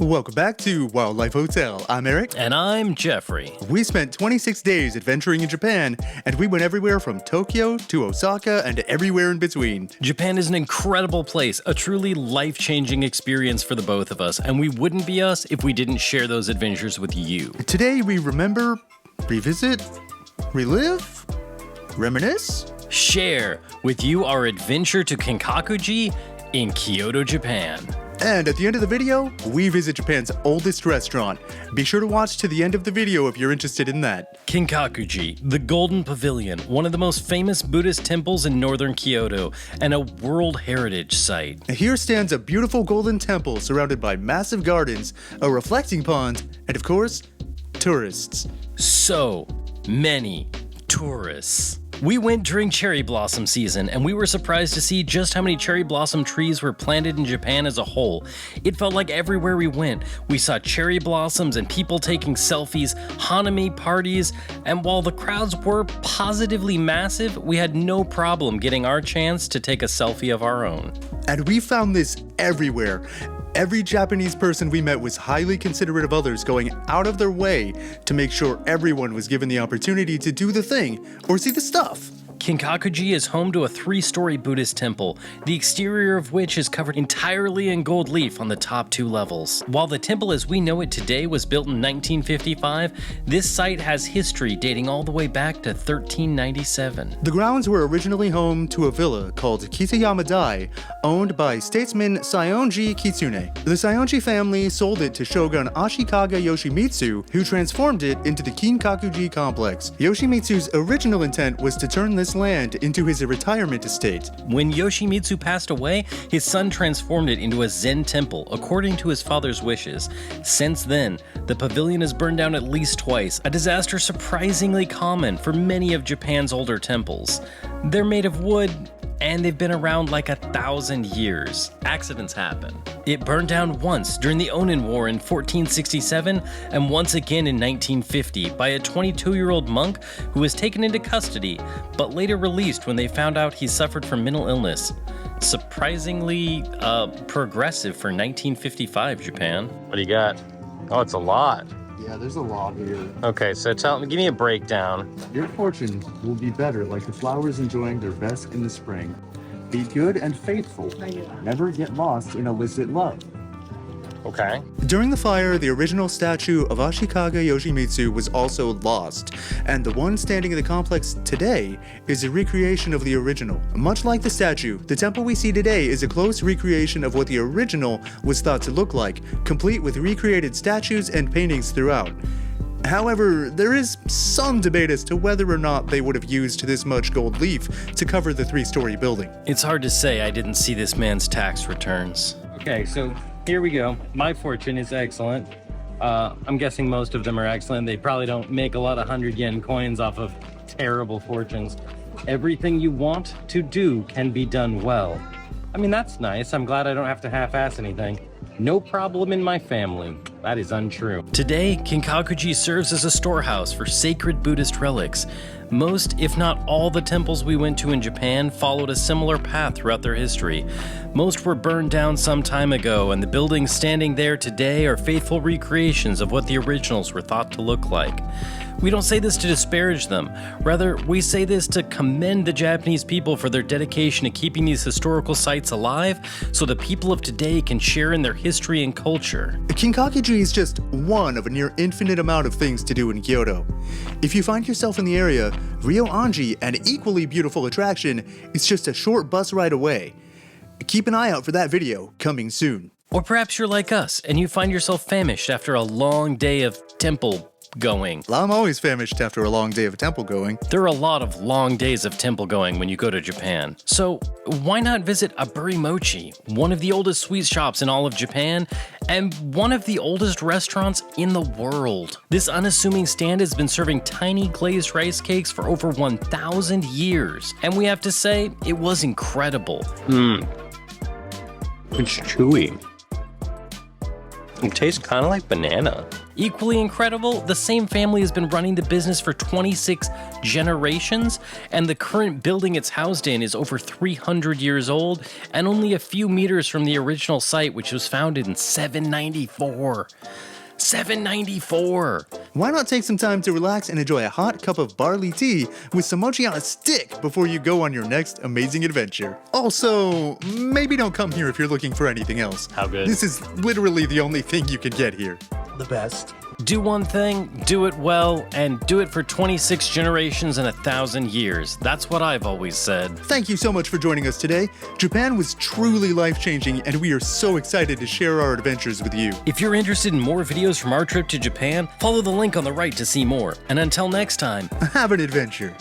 Welcome back to Wildlife Hotel. I'm Eric. And I'm Jeffrey. We spent 26 days adventuring in Japan, and we went everywhere from Tokyo to Osaka and everywhere in between. Japan is an incredible place, a truly life-changing experience for the both of us, and we wouldn't be us if we didn't share those adventures with you. Today we remember, revisit, relive, reminisce, share with you our adventure to Kinkaku-ji in Kyoto, Japan. And at the end of the video, we visit Japan's oldest restaurant. Be sure to watch to the end of the video if you're interested in that. Kinkaku-ji, the Golden Pavilion, one of the most famous Buddhist temples in northern Kyoto, and a World Heritage Site. Here stands a beautiful golden temple surrounded by massive gardens, a reflecting pond, and of course, tourists. So many tourists. We went during cherry blossom season, and we were surprised to see just how many cherry blossom trees were planted in Japan as a whole. It felt like everywhere we went, we saw cherry blossoms and people taking selfies, hanami parties, and while the crowds were positively massive, we had no problem getting our chance to take a selfie of our own. And we found this everywhere. Every Japanese person we met was highly considerate of others, going out of their way to make sure everyone was given the opportunity to do the thing or see the stuff. Kinkaku-ji is home to a 3-story Buddhist temple, the exterior of which is covered entirely in gold leaf on the top 2 levels. While the temple as we know it today was built in 1955, this site has history dating all the way back to 1397. The grounds were originally home to a villa called Kitayama-dai, owned by statesman Saionji Kitsune. The Saionji family sold it to Shogun Ashikaga Yoshimitsu, who transformed it into the Kinkaku-ji complex. Yoshimitsu's original intent was to turn this land into his retirement estate. When Yoshimitsu passed away, his son transformed it into a Zen temple, according to his father's wishes. Since then, the pavilion has burned down at least twice, a disaster surprisingly common for many of Japan's older temples. They're made of wood, and they've been around like 1,000 years. Accidents happen. It burned down once during the Onin War in 1467 and once again in 1950 by a 22-year-old monk who was taken into custody but later released when they found out he suffered from mental illness. Surprisingly progressive for 1955 Japan. What do you got? Oh, it's a lot. Yeah, there's a lot here. Okay, so give me a breakdown. Your fortune will be better like the flowers enjoying their best in the spring. Be good and faithful. Never get lost in illicit love. Okay. During the fire, the original statue of Ashikaga Yoshimitsu was also lost, and the one standing in the complex today is a recreation of the original. Much like the statue, the temple we see today is a close recreation of what the original was thought to look like, complete with recreated statues and paintings throughout. However, there is some debate as to whether or not they would have used this much gold leaf to cover the 3-story building. It's hard to say. I didn't see this man's tax returns. Okay, so here we go. My fortune is excellent. I'm guessing most of them are excellent. They probably don't make a lot of 100 yen coins off of terrible fortunes. Everything you want to do can be done well. I mean, that's nice. I'm glad I don't have to half-ass anything. No problem in my family. That is untrue. Today, Kinkaku-ji serves as a storehouse for sacred Buddhist relics. Most, if not all, the temples we went to in Japan followed a similar path throughout their history. Most were burned down some time ago, and the buildings standing there today are faithful recreations of what the originals were thought to look like. We don't say this to disparage them. Rather, we say this to commend the Japanese people for their dedication to keeping these historical sites alive so the people of today can share in their history and culture. Kinkaku-ji is just one of a near infinite amount of things to do in Kyoto. If you find yourself in the area, Ryo-Anji, an equally beautiful attraction, is just a short bus ride away. Keep an eye out for that video, coming soon. Or perhaps you're like us and you find yourself famished after a long day of temple going. I'm always famished after a long day of temple going. There are a lot of long days of temple going when you go to Japan. So why not visit Aburi Mochi, one of the oldest sweet shops in all of Japan and one of the oldest restaurants in the world. This unassuming stand has been serving tiny glazed rice cakes for over 1,000 years. And we have to say, it was incredible. It's chewy. It tastes kind of like banana. Equally incredible, the same family has been running the business for 26 generations, and the current building it's housed in is over 300 years old and only a few meters from the original site, which was founded in 794. 794! Why not take some time to relax and enjoy a hot cup of barley tea with some mochi on a stick before you go on your next amazing adventure? Also, maybe don't come here if you're looking for anything else. How good? This is literally the only thing you can get here. The best. Do one thing, do it well, and do it for 26 generations and 1,000 years. That's what I've always said. Thank you so much for joining us today. Japan was truly life-changing, and we are so excited to share our adventures with you. If you're interested in more videos from our trip to Japan, follow the link on the right to see more. And until next time, Have an adventure.